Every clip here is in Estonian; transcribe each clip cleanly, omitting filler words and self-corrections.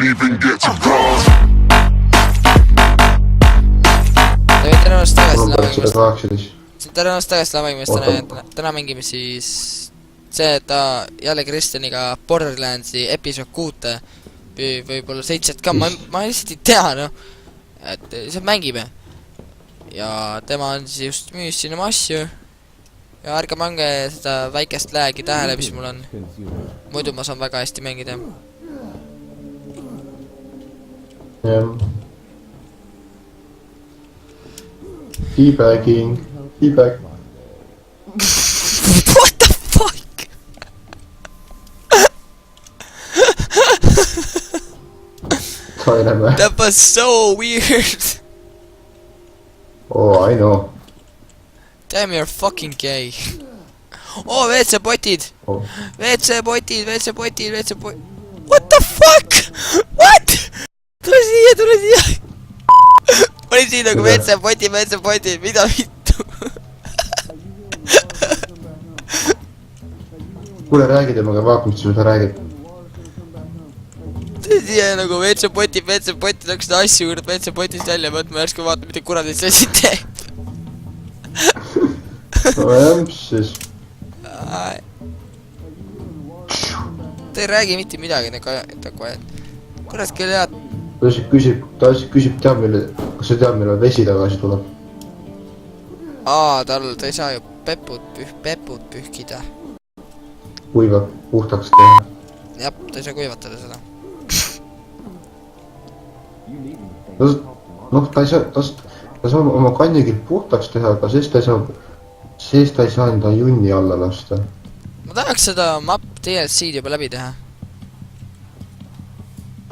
even get to cross. tere ennast tagasi mul pärast seda 18. tere ennast tagasi lavamimist, täna mängime siis seda jälle Kristjaniga Borderlandsi episood 6 võib-olla 7 ka, ma lihtsalt ei tea, noh, et lihtsalt mängime ja tema on siis just müüs siin oma asju ja ärge pange seda väikest läägi tähele, mis mul on, muidu ma saan väga hästi mängida. jah. Teabagging, teabag. What the fuck? That was so weird. Oh, I know. Damn, you're fucking gay. Oh, WC-potid. Oh. WC-potid. What the fuck? What? Tule siia. Oli siin nagu WC-potid, mida vittu? Kuule, räägi temaga, vaata, mis sa räägid. Tule siia nagu WC-potid, läks seda asju kurat WC-potist välja võtma ja järsku vaata, mida kuradid see siin teeb. No jah, mis siis? Ta ei räägi mitte midagi, nagu ajad. Kurat, kelle head. Ta küsib teab meile, kas sa tead meile vesi tagasi tuleb? Ta ei saa ju pepud pühkida. Kuivab puhtaks teha. Jah, ta ei saa kuivatada seda. Noh, ta saab oma kannigil puhtaks teha, aga siis ta ei saa enda junni alla lasta. Ma tahaks seda map DLC-d juba läbi teha.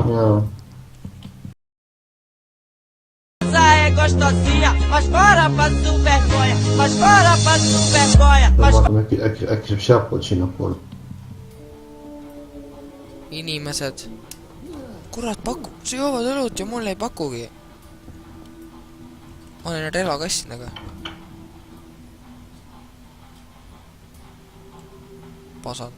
Jaa. Vaatame, äkki saab sealpool sinna pool. Inimesed. Kurat, sa joovad õlut ja mulle ei pakugi. Ma olen relvakassidega. Pasad.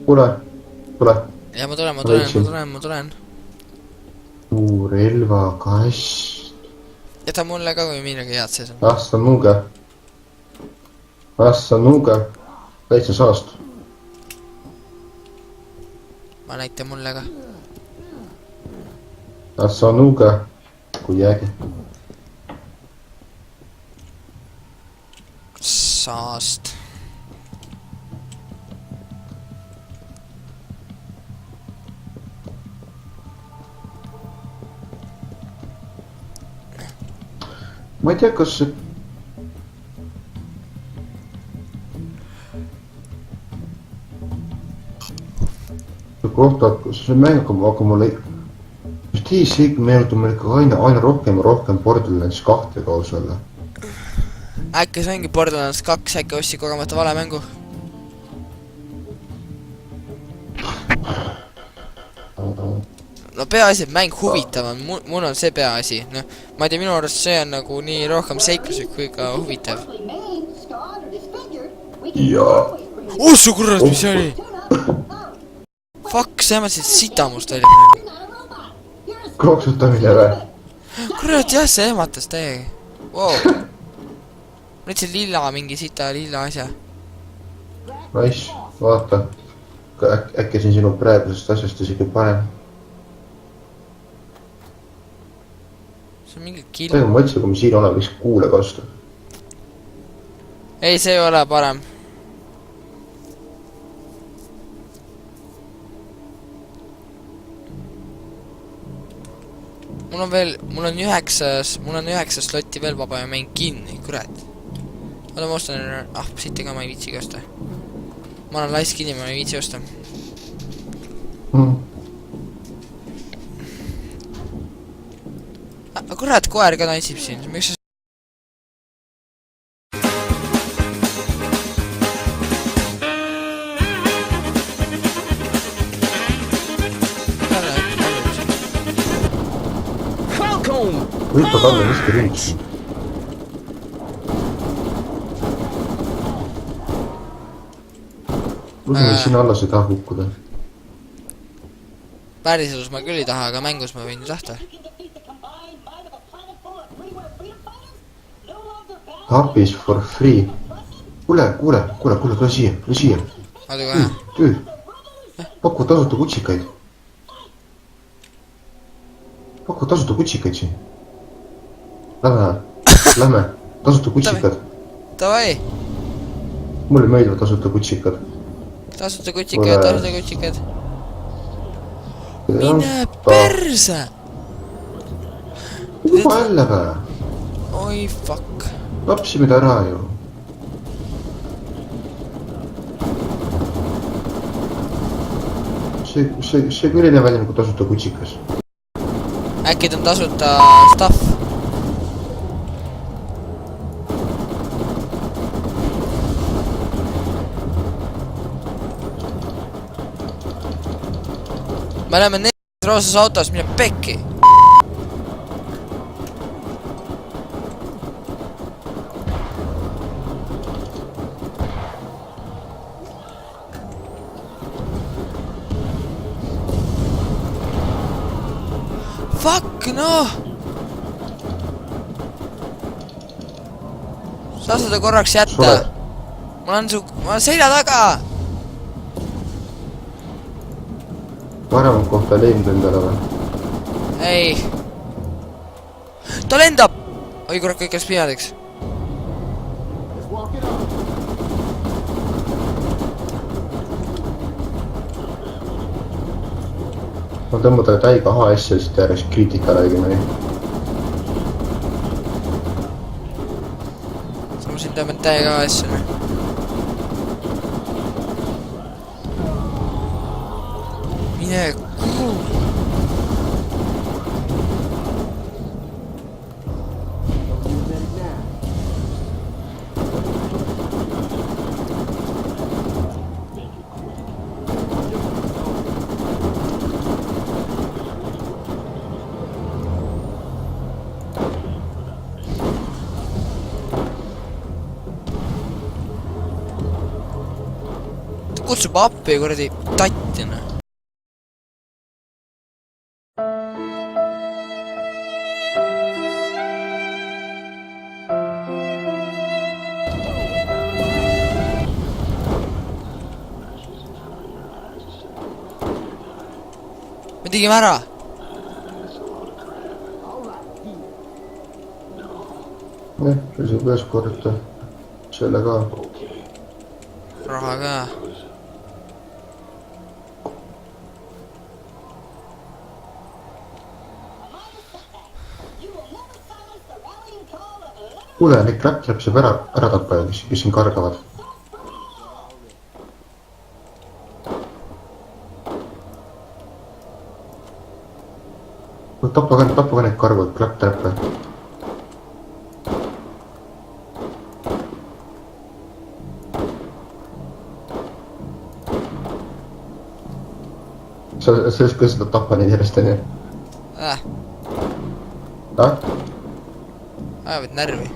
Kuule. Ja ma tulen. Relvakast. Jäta mulle ka, kui midagi head sees on. Vasta nuuga. Täitsa saast. Ma näitan mulle ka. Vasta nuuga. Kui jäägi. Saast. Ma ei tea, kas see kohta, kus see mäng aga mulle Steam meenutab meil ikka aina rohkem ja rohkem Borderlands 2 kaus olla. Äkki see ongi Borderlands 2, äkki ostsid kogemata vale mängu? No peaasi, et mäng huvitav on, mul on see peaasi, noh, ma ei tea, minu arust see on nagu nii rohkem seikluslik kui ka huvitav. Jaa. Ussu kurat, mis see oli? Fuck, sa jämasid sitamust välja praegu. Kroksutamine või? Kurat, jah, see jämatas täiega. Wow. Nüüd see lilla mingi sita lilla asja. Nice, vaata. Äkki siin sinu praegusest asjast isegi parem. See on mingi kill. Täiega mõtlesin, kui me siin oleme, võiks kuule kasta. Ei, see ei ole parem. Mul on 9 slotti veel vaba ja mäng kinni, kurat. Oda ma ostan, sitte ka ma ei viitsi osta. Ma olen laisk kinni, ma ei viitsi osta. Kurat, koer ka tantsib siin, miks sa... hüppa kalla, miski ründas mind. Usun, sinna alla sa ei taha kukkuda. Päriselus ma küll ei taha, aga mängus ma võin ju tahta. Tapis for free. Kuule, tule siia. Oota kohe. Tüüd. Paku tasuta kutsikaid siin. Lähme. Tasuta kutsikad. Davai. Mulle meeldivad tasuta kutsikad. Tasuta kutsikad. Mine perse! Juba jälle vä? Oi, fuck. Lapsime ta ära ju. See milline välja nagu tasuta kutsikas. Äkki ta on tasuta stuff? Me oleme roosas autos, mine pekki. Fuck, noh! Sa seda korraks jätta. Ma olen selja taga! Paremat kohta leidnud endale või? Ei. Ta lendab! Oi kurat, kõik läks pimedaks. Ma tõmba talle täiga HS-e, siis ta järjest kriitika räägime nii. Ma siin tõmban täiega HS-e. Mine kuhu? Ta kutsub appi kuradi tattina. Me tegime ära. Jah, see saab ühes korda. Selle ka. Raha ka. Kuule, neid kräpp saab ära tappa, kes siin kargavad. Tappa ka need kargud, kräpp-täppe. Sa ka seda tappa neid järjest, on ju? Ajavad närvi.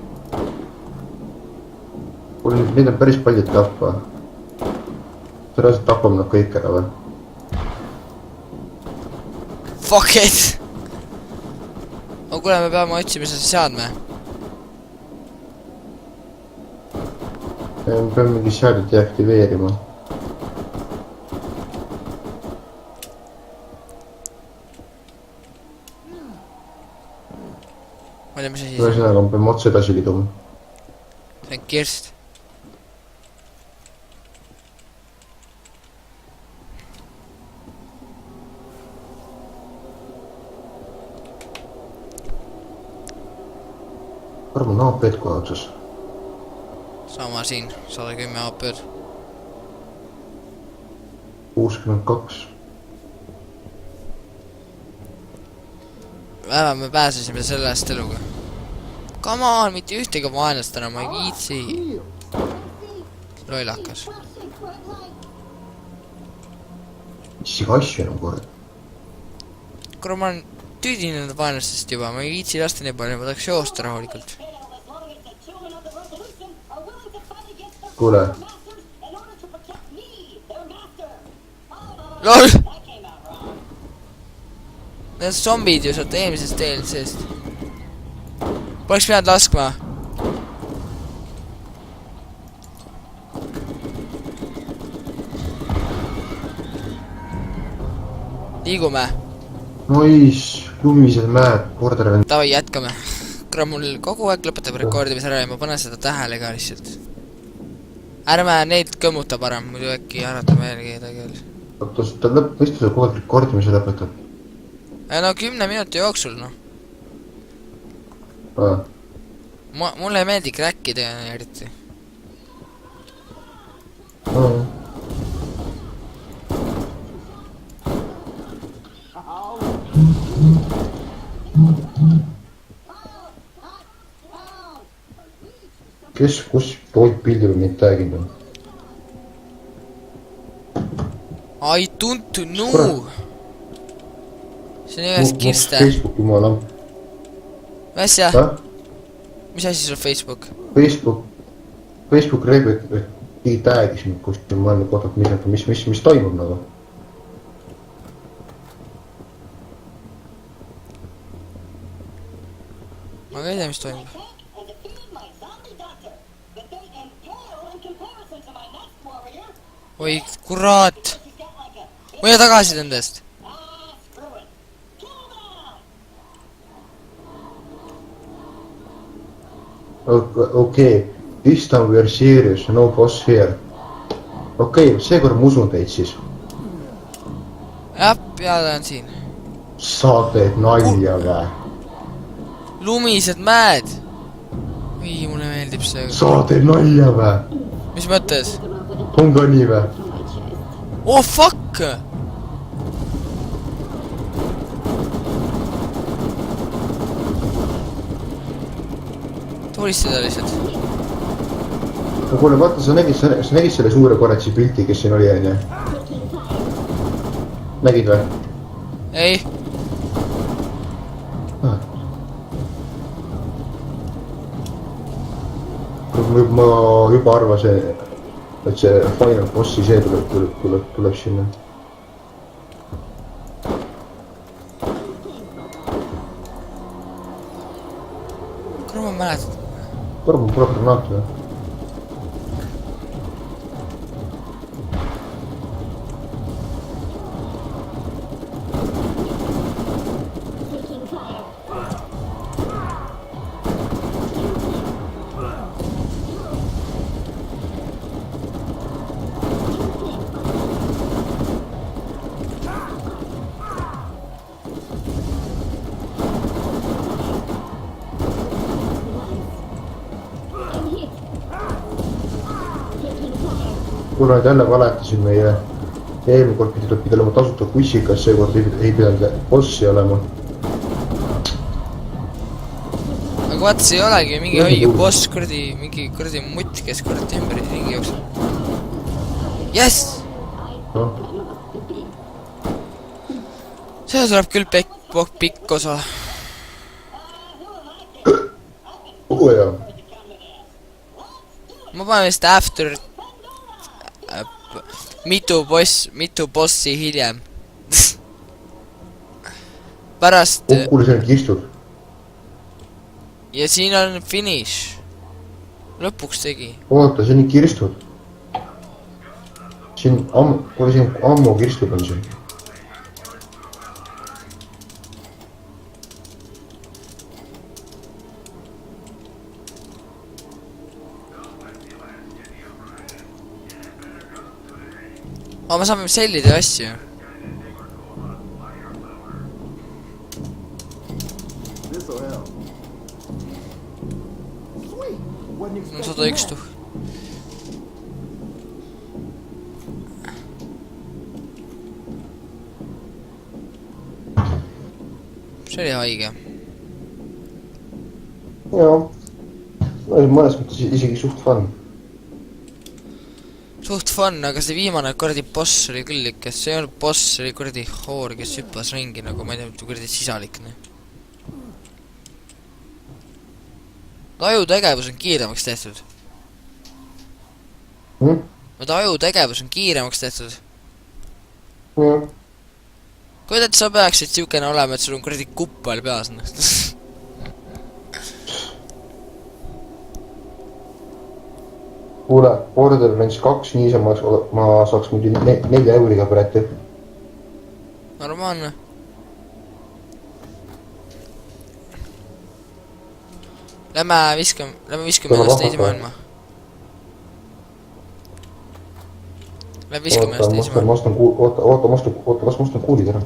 Kuule, neid on päris paljud tappa. Sa reaalselt tapame nad kõik ära või? Fuck it! Kuule, me peame otsima seda seadme. Me peame mingi seadet deaktiveerima. Oli mis asi see? Ühesõnaga, me peame otse edasi liiduma. See on kirst. Arvan AP-d kohe otsas. Sama siin, 110 AP-d. 62. Vähemalt me pääsesime sellest eluga. Come on, mitte ühtegi vaenlast enam, ma ei viitsi. Loilakas. Mis iga asju enam kord? Kuule, ma olen tüüdinud vaenlastest juba, ma ei viitsi lasta nii palju, ma tahaks joosta rahulikult. kuule, LOL! Need zombid ju sealt eelmisest DLC-st. Poleks pidanud laskma. Liigume. nois, lumised mäed, Borderlands. Davai, jätkame. Kurat, mul kogu aeg lõpetab rekordimis ära ja ma panen seda tähele ka lihtsalt. Ärme neid kõmmuta parem, muidu äkki arvatame veel kedagi veel. oota, ta võistluse kogu aeg rekordimise lõpetab. No 10 minuti jooksul, noh. Mulle ei meeldi crackida eriti. kes, kus pildil mind tag'inud on? I don't know. See on igast Kirste. Facebook, jumala. Mis asja? Mis asi sul Facebook? Facebook reebib, et tag'is mind kuskil, ma olen kohtat midagi, mis toimub nagu? Ma ka ei tea, mis toimub. Oi, kurat! Hoia tagasi nendest! Okei, this time we are serious, no boss here. Okei, seekord ma usun teid siis. Jah, peale on siin. Sa teed nalja vä? Lumised mäed! Oi, mulle meeldib see. Sa teed nalja vä? Mis mõttes? On ka nii vä? Oh, fuck! Tulistada lihtsalt. No kuule, vaata, sa nägid selle suure korratsi pilti, kes siin oli, onju? Nägid vä? Ei. Ma juba arvasin, et see final bossi see tuleb sinna. Kuule, ma mäletan. Mul pole granaati vä? Kuna nad jälle valetasid meie eelmine kord pidi olema tasuta bussikas, seekord ei pidanud bossi olema. Aga vaata, see ei olegi mingi õige boss, mingi kuradi mutt, kes kuradi ümber ringi jookseb. Yes! See tuleb küll pikk osa. Jaa. Ma panen vist after mitu bossi hiljem. Pärast. Kuule, see on kistud. Ja siin on finish. Lõpuks tegi. Oota, see on nii kirstud. Siin ammu kirstud on siin. Aga ma saame sellida asju. No 101 tuh. See oli haige. Jaa. Mõnes mõttes isegi suht fun. suht fun, aga see viimane kuradi boss oli küll ikka, see ei olnud boss, see oli kuradi hoor, kes hüppas ringi nagu ma ei tea, kuradi sisalik, noh. Aju tegevus on kiiremaks tehtud. Aju tegevus on kiiremaks tehtud. Kuidas sa peaksid siukene olema, et sul on kuradi kuppal peas, noh. Kuule, Borderlands 2 niisama ma saaks muidu 4 euriga praegu. Normaalne. Lähme viskame ennast teise maailma. Lähme viskame ennast teise maailma. Oota, kas ma ostan kuulid ära?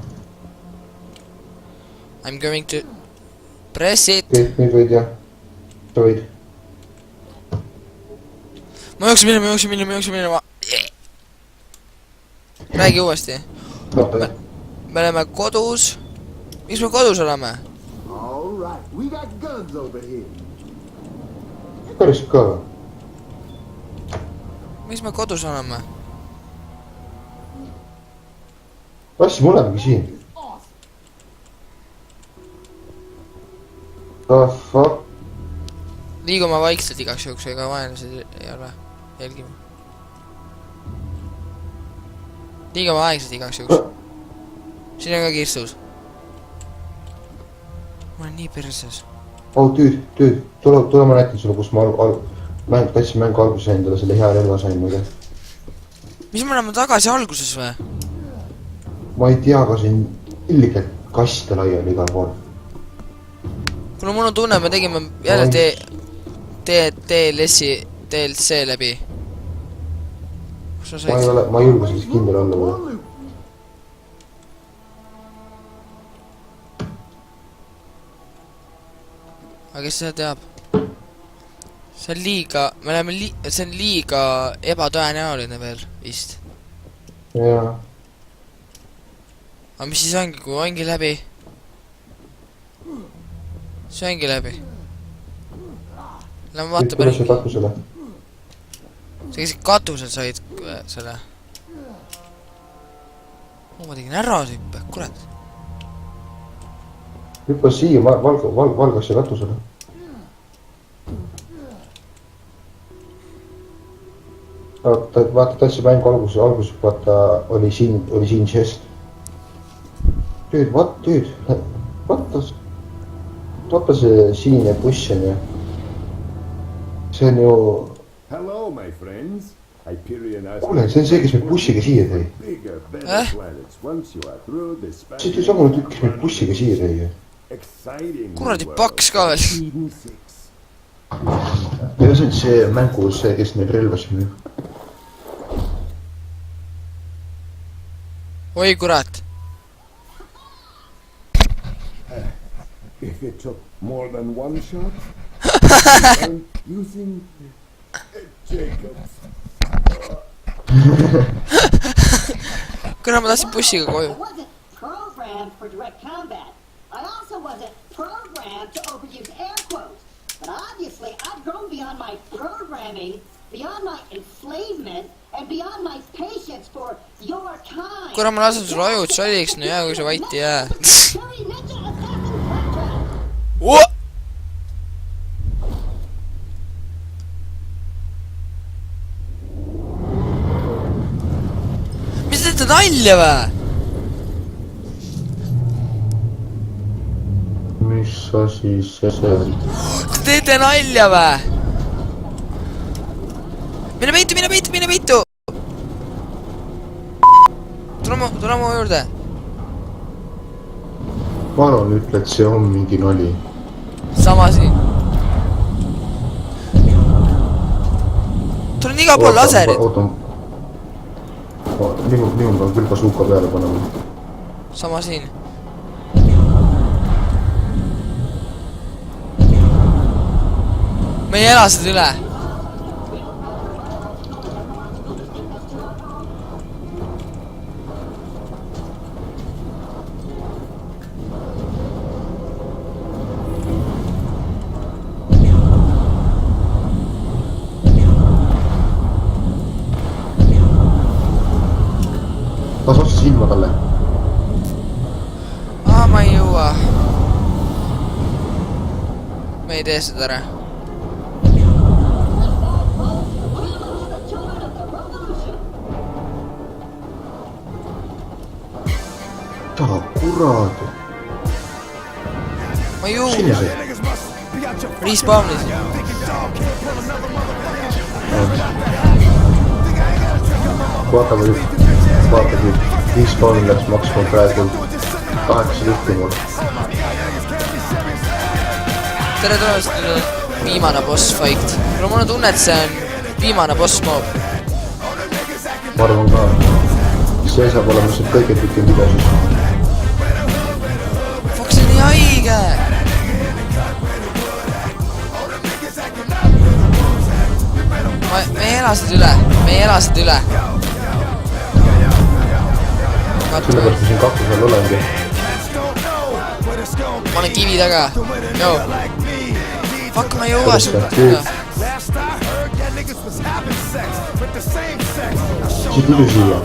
I'm going to press it. Nüüd võid jah. Sa võid. Ma jooksin minema. Räägi uuesti. Me oleme kodus. Miks me kodus oleme? Päris ka. Miks me kodus oleme? Rassi, me olemegi siin. The fuck? Liigume vaikselt igaks juhuks, ega vaenlased ei ole. Jälgime. Liigume vaikselt igaks juhuks. Siin on ka kirstus. Ma olen nii perses. Oh, tüüd. Tule ma näitan sulle, kus ma täitsin mängu alguses endale selle hea relva sain muide. Mis me oleme tagasi alguses või? Ma ei tea, aga siin ilgelt kaste laiali igal pool. Kuna mul on tunne, me tegime jälle DLC läbi. Kus sa said? Ma ei julge siis kindel olla mulle. Aga kes seda teab? See on liiga, see on liiga ebatõenäoline veel, vist. Jaa. Aga mis siis ongi, kui ongi läbi? See ongi läbi. Lähme vaatame ringi. Katusele. Sa käisid katusel said selle. Ma tegin ära hüppe, kurat. Hüppas siia valgasse katusele. Vaata, täitsa mängu alguses vaata oli siin chest. Dude, vaata see sinine buss on ju. See on ju... Kuule, see on see, kes meid bussiga siia tõi. See on samune tükk, kes meid bussiga siia tõi ju. Kuradi paks ka veel. Ja see on see mängus see, kes neid relvasid müüb. Oi kurat. If it took more than one shot, I'm using Jacobs. Kuna ma tahtsin bussiga koju. I wasn't programmed for direct combat. I also wasn't programmed to overuse air quotes. But obviously, I've grown beyond my programming, beyond my enslavement, and beyond my patience for your kind. Kuna ma lasen sulle ajud soliks, no jää, kui sa vait ei jää. Mis te teete nalja või? Mis asi see on? Te teete nalja või? Mine peitu! Tule mu juurde. Palun ütle, et see on mingi nali. Sama siin. Tul on iga pool laserid. Oota. Minul peab küll bazooka peale panema. Sama siin. Me ei ela seda üle. me ei tee seda ära. Kurat. Ma jõu. Sinise. Respawnis. Vaatame nüüd. Respawn läks maksma praegu 8 lihti mul. Tere tulemast viimane boss fight. Mul on tunne, et see on viimane boss mob. Ma arvan ka. See saab olema see kõige pikem video siis. Fuck, see on nii haige! Me ei ela seda üle. Sellepärast ma siin kaklusel olengi. Ma olen kivi taga. Joo. Fuck, ma ei jõua seda. Siit idu siia.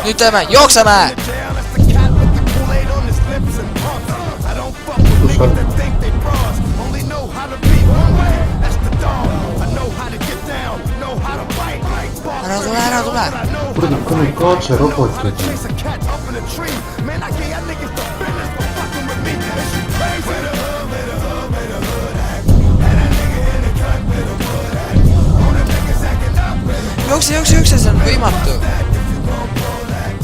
Nüüd teeme, jookseme! Kus on? Ära tule! Kuradi kommunikaatse robotid. Jookse, see on võimatu.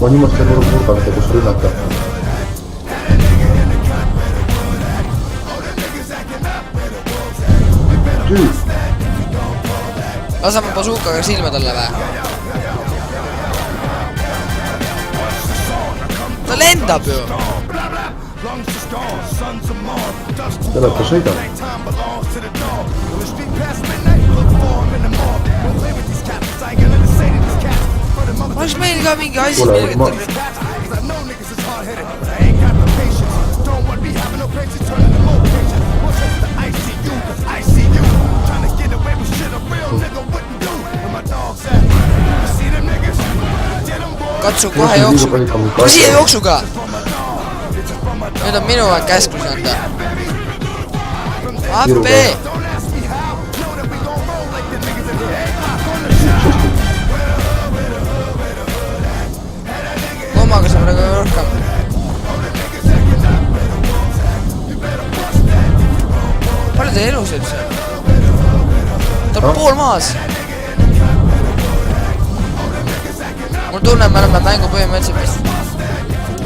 Ma niimoodi selle nurgaga, kus rünnata. Tüüp. Laseme bazookaga silma talle või? Ta lendab ju! Täna ta sõidab. Oleks meil ka mingi asi, Kuule, millega katsu kohe jooksuga. Kui siia jooksuga! Nüüd on minu aeg käsklus anda. AP! Kommaga saab praegu rohkem. Palju ta elus üldse? Ta on pool maas. Mul tunne, me oleme mängu põhimõtteliselt vist.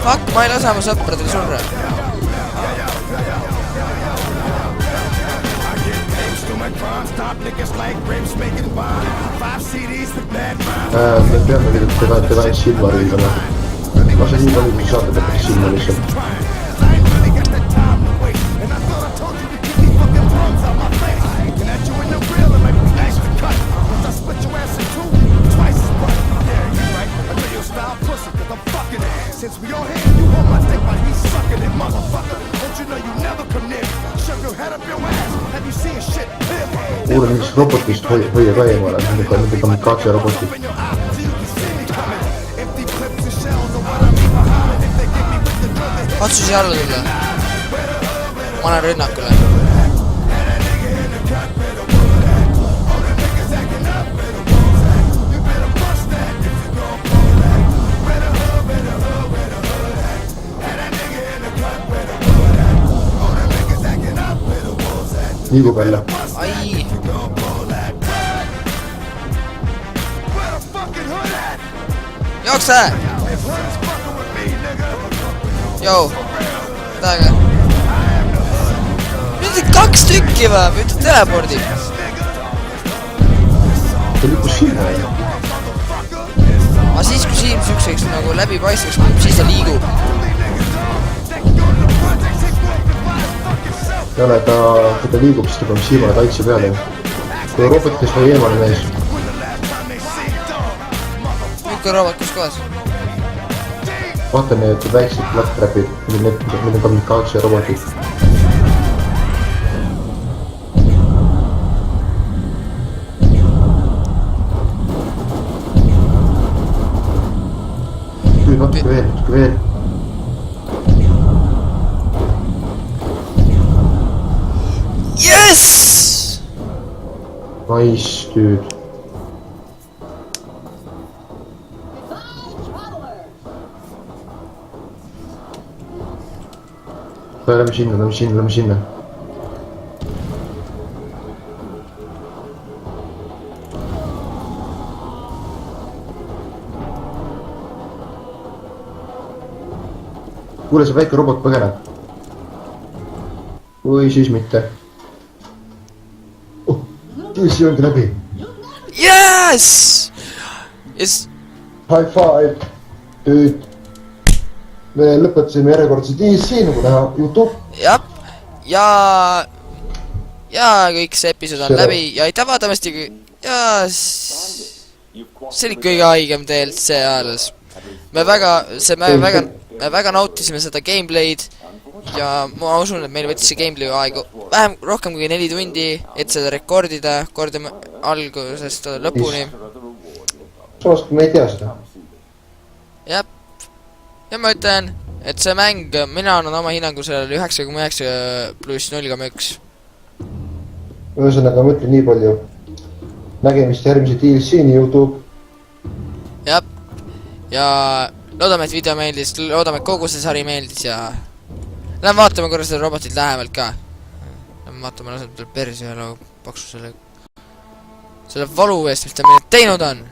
Fuck, ma ei lase oma sõpradel surra. Me peame teda ainult silma rüüdama. Ma see nii palju, kui saate peab silma lihtsalt. Kuule mingist robotist hoia ka eemale, nende kamikaatse robotid. Katsu siia alla tulla. Ma olen rünnakule. Liigub jälle. Ai! Jookse! Jou! Tähega! Nüüd on 2 tükki või? Või ta telepordib? Ta liikus silma jälle. Aga siis, kui silm sükseks nagu läbipaistvaks, siis ta liigub. Jälle, kui ta liigub, siis ta peab silmale kaitse peale. Kui robotist või eemale mees. Nüüd kui robot kus kohas? Vaata need väiksed blacktrapid, need on kamikaatse robotid. veel. Yes! Nice, dude. Goodbye, travelers. Lähme sinna. kuule, see väike robot põgeneb. või siis mitte. Oh, DLC ongi läbi. Yes! Yes! High five, dude. Me lõpetasime järjekordse DLC, nagu näha, YouTube. Jah, ja kõik see episood on läbi ja aitäh vaatamast ja see oli kõige haigem DLC alles. Me väga nautisime seda gameplay'd ja ma usun, et meil võttis see gameplay aega rohkem kui 4 tundi, et seda rekordida, kordame algusest lõpuni. samas, kui me ei tea seda. Jah, ja ma ütlen, et see mäng, mina annan oma hinnangu sellele 9,9 pluss 0,1. Ühesõnaga, ma ütlen nii palju. Nägemist järgmise DLC-ni YouTube. Jah, ja loodame, et video meeldis, loodame, et kogu see sari meeldis ja lähme vaatame korra seda robotit lähemalt ka. Lähme vaatame, laseme tal persi ühe paksu selle valu eest, mis ta meile teinud on.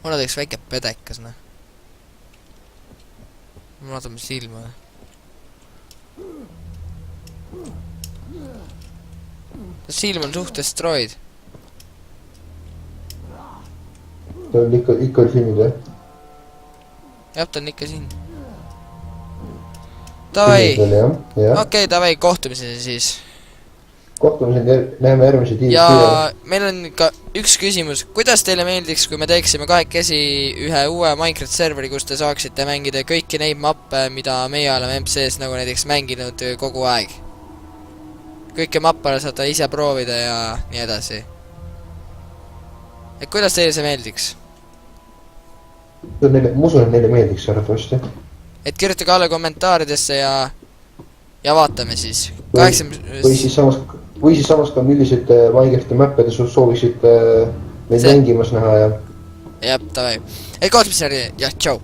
Mulle teeks väike pedekas, noh. Ma vaatame silma. Silm on suht destroyed. Ta on ikka filmid, jah? Jah, ta on ikka siin. Davai! Okei, Okei, davai, kohtumiseni siis. kohtumiseni näeme järgmise DLC-ni. Ja meil on ka üks küsimus. Kuidas teile meeldiks, kui me teeksime kahekesi ühe uue Minecraft serveri, kus te saaksite mängida kõiki neid mappe, mida meie oleme MC-s nagu näiteks mänginud kogu aeg? Kõike mappale saate ise proovida ja nii edasi. Et kuidas teile see meeldiks? Ma usun, et neile meeldiks arvatavasti. Et kirjutage alla kommentaaridesse ja vaatame siis. Või siis samas ka millised Minecrafti mäppede soovisid meid mängimas näha ja... Jah, davai. Et kohtumiseni ja tšau!